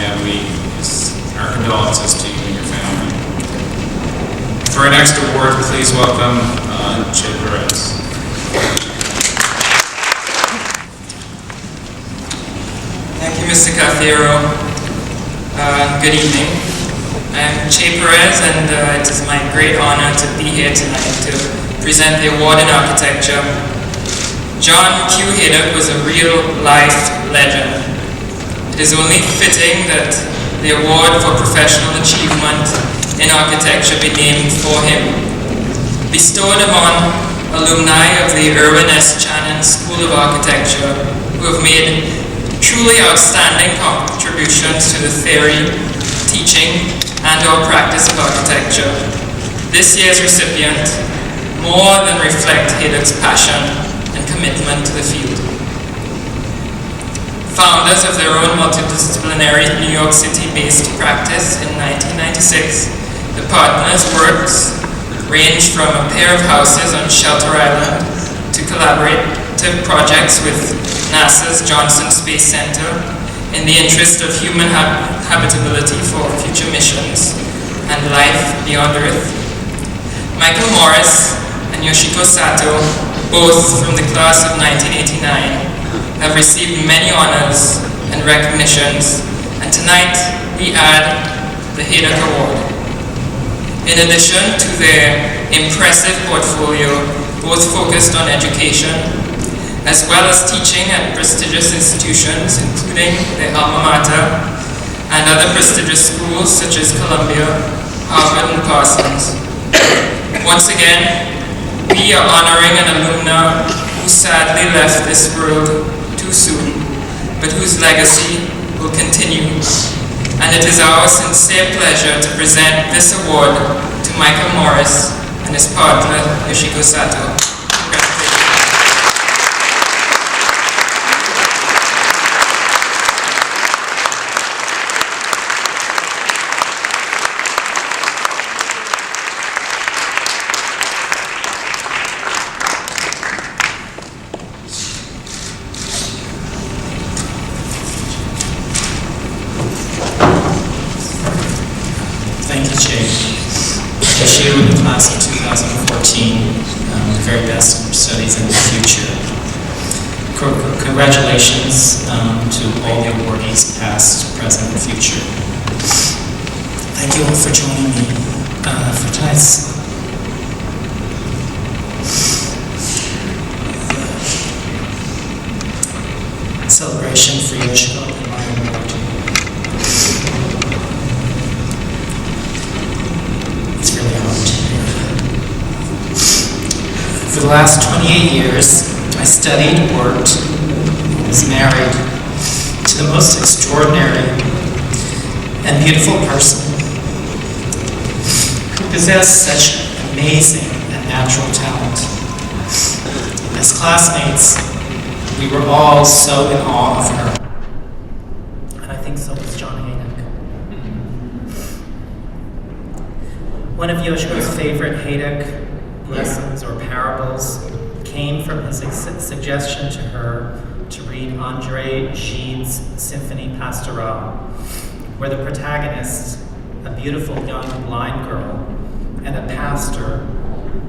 our condolences to you and your family. For our next award, please welcome Che Perez. Thank you, Mr. Cafiero. Good evening. I'm Che Perez, and it is my great honor to be here tonight to present the award in architecture. John Q. Haydock was a real-life legend. It is only fitting that the award for professional achievement in architecture be named for him. Bestowed among alumni of the Irwin S. Channon School of Architecture, who have made truly outstanding contributions to the theory, teaching, and/or practice of architecture. This year's recipient more than reflect Haydock's passion and commitment to the field. Founders of their own multidisciplinary New York City-based practice in 1996, the partners' works range from a pair of houses on Shelter Island to collaborative projects with NASA's Johnson Space Center in the interest of human habitability for future missions and life beyond Earth. Michael Morris and Yoshiko Sato, both from the class of 1989, have received many honors and recognitions, and tonight we add the Haydock Award. In addition to their impressive portfolio, both focused on education, as well as teaching at prestigious institutions, including their alma mater, and other prestigious schools such as Columbia, Harvard, and Parsons. Once again, we are honoring an alumna who sadly left this world too soon, but whose legacy will continue. And it is our sincere pleasure to present this award to Michael Morris and his partner, Yoshiko Sato. Thank you, Che. Wish you and the class of 2014 the very best in your studies in the future. Congratulations to all the awardees, past, present, and future. Thank you all for joining me for tonight's celebration for Yoshiko and my award. It's really hard to hear. For the last 28 years, I studied, worked, and was married to the most extraordinary and beautiful person who possessed such amazing and natural talent. As classmates, we were all so in awe of her. And I think so was John Haydock. One of Yoshiko's favorite Haydock lessons or parables came from his suggestion to her to read André Gide's Symphonie Pastorale, where the protagonist, a beautiful young blind girl, and a pastor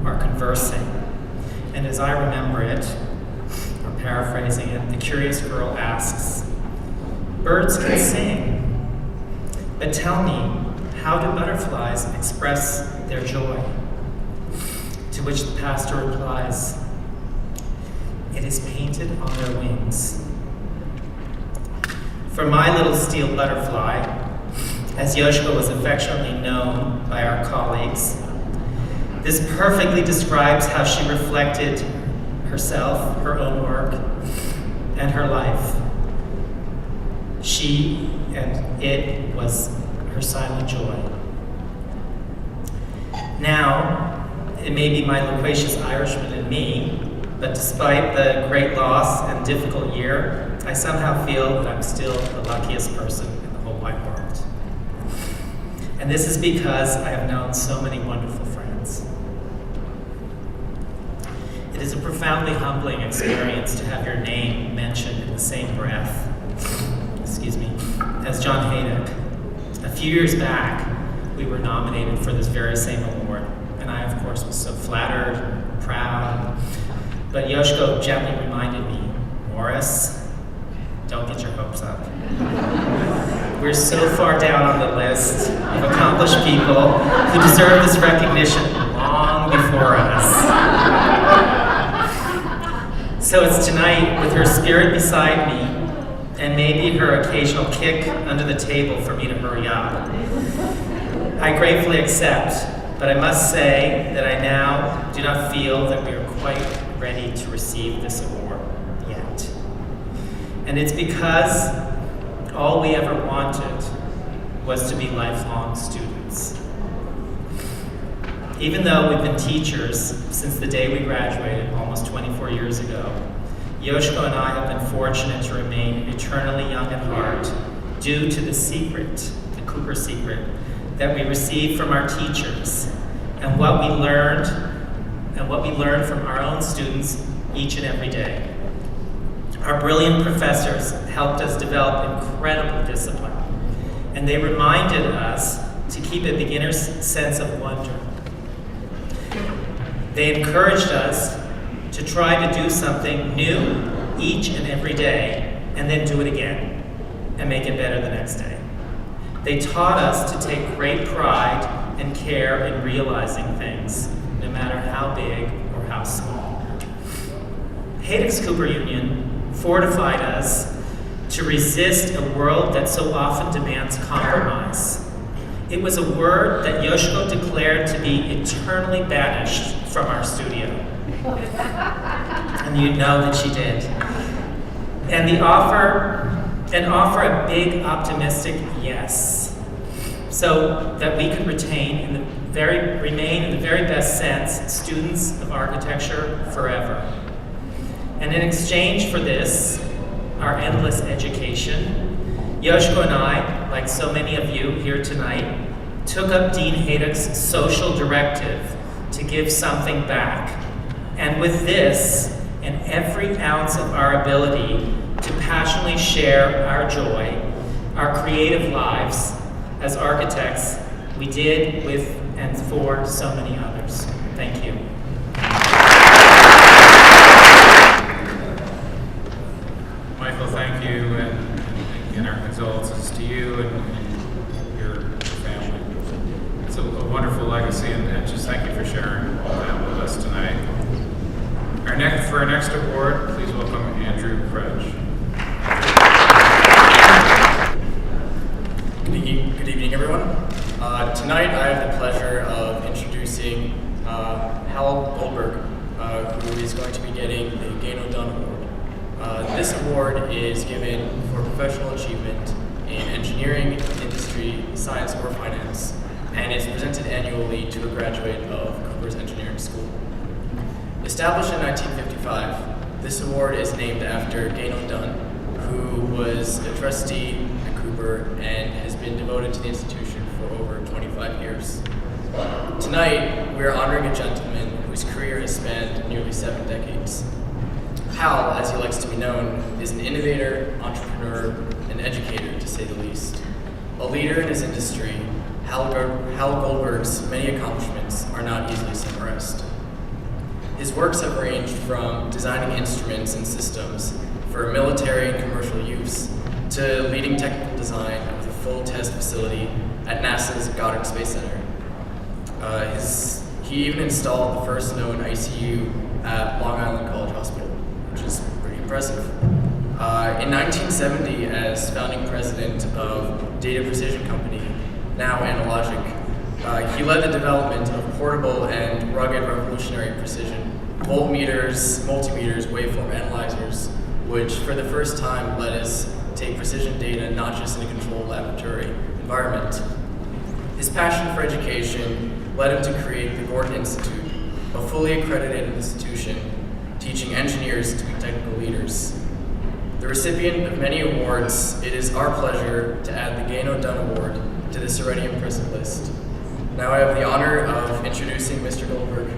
are conversing. And as I remember it, or paraphrasing it, the curious girl asks, "Birds can sing, but tell me, how do butterflies express their joy?" To which the pastor replies, "It is painted on their wings." For my little steel butterfly, as Yoshiko was affectionately known by our colleagues, this perfectly describes how she reflected herself, her own work, and her life. She and it was her silent joy. Now, it may be my loquacious Irishman in me, but despite the great loss and difficult year, I somehow feel that I'm still the luckiest person in the whole wide world. And this is because I have known so many wonderful friends. It is a profoundly humbling experience to have your name mentioned in the same breath, as John Haydock. A few years back, we were nominated for this very same award, and I, of course, was so flattered, proud. But Yoshiko gently reminded me, Morris, don't get your hopes up. We're so far down on the list of accomplished people who deserve this recognition long before us. So it's tonight, with her spirit beside me, and maybe her occasional kick under the table for me to hurry up. I gratefully accept, but I must say that I now do not feel that we are quite ready to receive this award yet. And it's because all we ever wanted was to be lifelong students. Even though we've been teachers since the day we graduated almost 24 years ago, Yoshiko and I have been fortunate to remain eternally young at heart due to the secret, the Cooper secret, that we received from our teachers and what we learned from our own students each and every day. Our brilliant professors helped us develop incredible discipline, and they reminded us to keep a beginner's sense of wonder. They encouraged us to try to do something new each and every day, and then do it again, and make it better the next day. They taught us to take great pride and care in realizing things, no matter how big or how small. Haydock's Cooper Union fortified us to resist a world that so often demands compromise. It was a word that Yoshiko declared to be eternally banished from our studio. And you know that she did. And offer a big optimistic yes, so that we could remain in the very best sense students of architecture forever. And in exchange for this, our endless education, Yoshiko and I, like so many of you here tonight, took up Dean Haydock's social directive to give something back. And with this, and every ounce of our ability to passionately share our joy, our creative lives as architects, we did with and for so many others. Thank you. Michael, thank you, and again, our condolences to you and your family. It's a wonderful legacy, and just thank you for sharing all that with us tonight. For our next award, please welcome Andrew Kretsch. Good evening, everyone. Tonight I have the pleasure of introducing Hal Goldberg, who is going to be getting the Gano Dunn Award. This award is given for professional achievement in engineering, industry, science, or finance, and is presented annually to a graduate of Cooper's Engineering School. Established in 1955, this award is named after Gano Dunn, who was a trustee at Cooper and has been devoted to the institution for over 25 years. Tonight, we are honoring a gentleman whose career has spanned nearly 7 decades. Hal, as he likes to be known, is an innovator, entrepreneur, and educator, to say the least. A leader in his industry, Hal Goldberg's many accomplishments are not easily summarized. His works have ranged from designing instruments and systems for military and commercial use to leading technical design of the full test facility at NASA's Goddard Space Center. He even installed the first known ICU at Long Island College Hospital, which is pretty impressive. In 1970, as founding president of Data Precision Company, now Analogic, he led the development of portable and rugged revolutionary precision voltmeters, multimeters, waveform analyzers, which for the first time let us take precision data not just in a controlled laboratory environment. His passion for education led him to create the Gordon Institute, a fully accredited institution teaching engineers to be technical leaders. The recipient of many awards, it is our pleasure to add the Gano Dunn Award to this already impressive list. Now I have the honor of introducing Mr. Goldberg.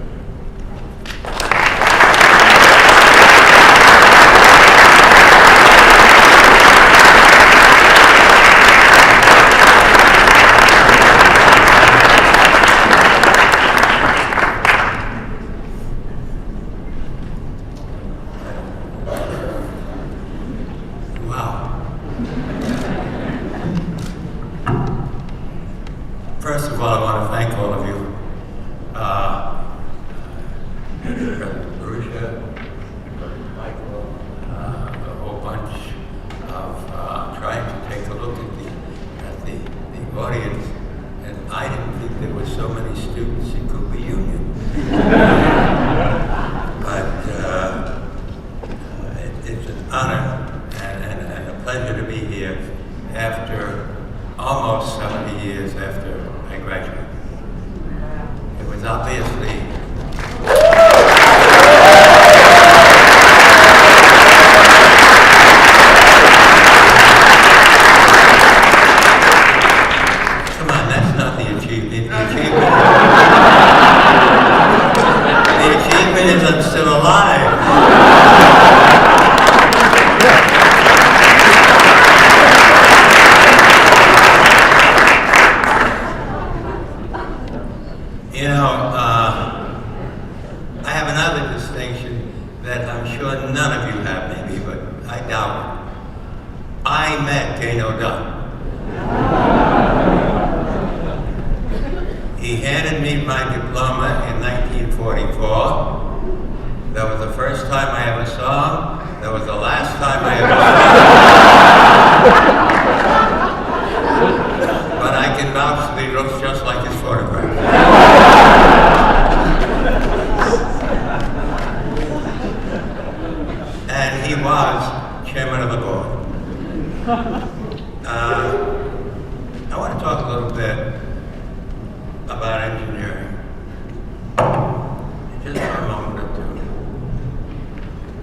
First of all, I want to thank all of you. President Borussia, President Michael, a whole bunch of trying to take a look at the audience, and I didn't think there were so many students in Cooper Union. But it's an honor and a pleasure to be here after almost 70 years after I graduated. It was obviously come on, that's not the achievement. The achievement is I'm still alive. You know, I have another distinction that I'm sure none of you have, maybe, but I doubt it. I met Gano Dunn. He handed me my diploma in 1944. That was the first time I ever saw him. That was the last time I ever saw him. But I can vouch that he looks just like his photograph. And he was chairman of the board. I want to talk a little bit about engineering. Just for a moment or two.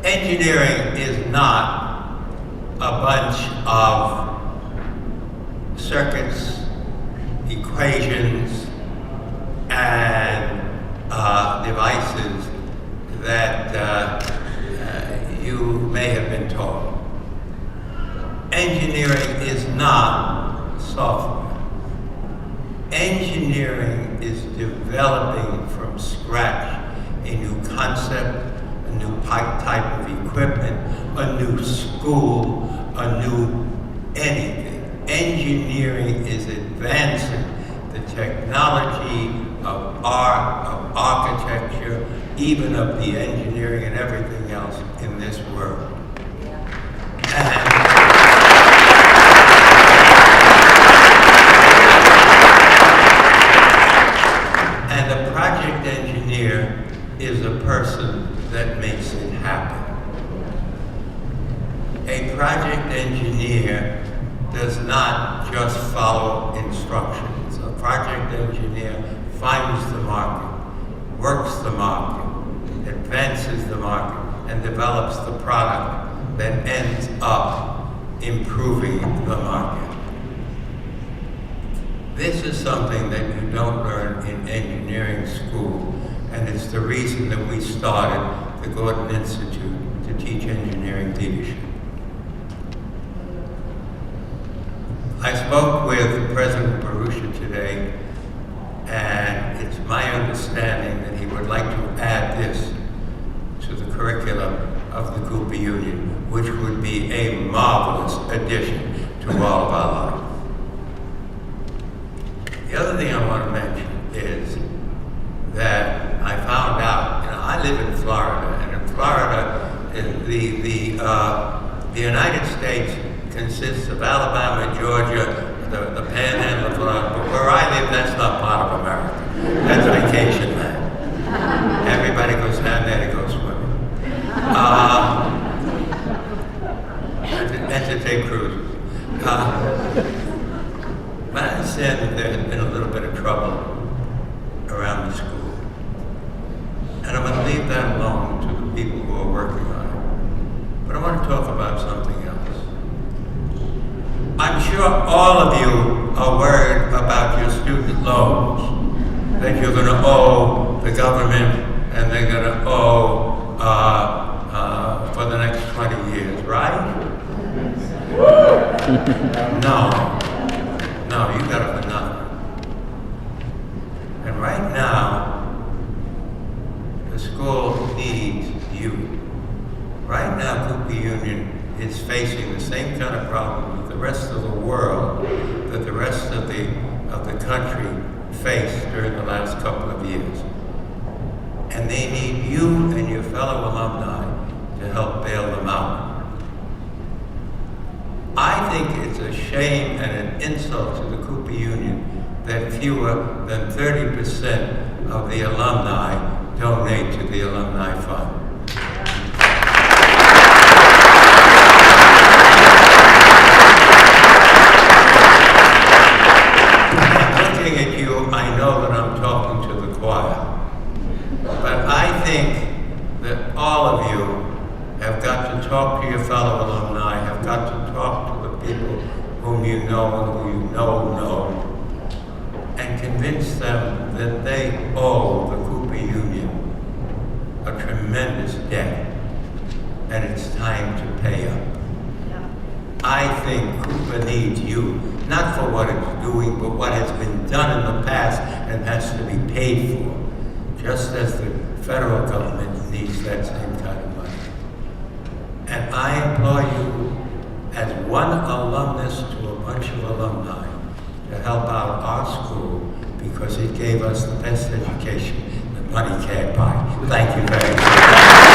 Engineering is not a bunch of circuits, equations, and devices that you may have been taught. Engineering is not software. Engineering is developing from scratch a new concept, a new type of equipment, a new school, a new anything. Engineering is advancing the technology of art, of architecture, even of the engineering and everything else in this world. And the project engineer is a person that makes it happen. A project engineer does not just follow instructions. A project engineer finds the market, works the market, advances the market, and develops the product that ends up improving the market. This is something that you don't learn in engineering school, and it's the reason that we started the Gordon Institute to teach engineering leadership. I spoke with President Borussia today, and it's my understanding that he would like to add this to the curriculum of the Cooper Union, which would be a marvelous addition to all of our lives. The other thing I want to mention is that I found out, I live in Florida, and in Florida, the United States consists of Alabama, Georgia, the Panhandle of Florida, but where I live, that's not part of America. That's vacation land. Everybody goes down there to go swimming. And to take cruises. But I understand that there has been a little bit of trouble around the school. And I'm going to leave that alone to the people who are working on it. But I want to talk about something else. I'm sure all of you are worried about your student loans, that you're going to owe the government and they're going to owe for the next 20 years, right? No, you got it for nothing. And right now, the school needs you. Right now, Cooper Union is facing the same kind of problem that the country faced during the last couple of years. And they need you and your fellow alumni to help bail them out. I think it's a shame and an insult to the Cooper Union that fewer than 30% of the alumni donate to the Alumni Fund. Looking at you, I know that I'm talking to the choir. But I think that all of you have got to talk to your fellow alumni, have got to talk to the people whom you know and who you know, and convince them that they owe the Cooper Union a tremendous debt, and it's time to pay up. I think Cooper needs you, not for what it's doing, but what has been done in the past and has to be paid for, just as the federal government needs that same kind of money. And I implore you, as one alumnus to a bunch of alumni, to help out our school because it gave us the best education that money can't buy. Thank you very much.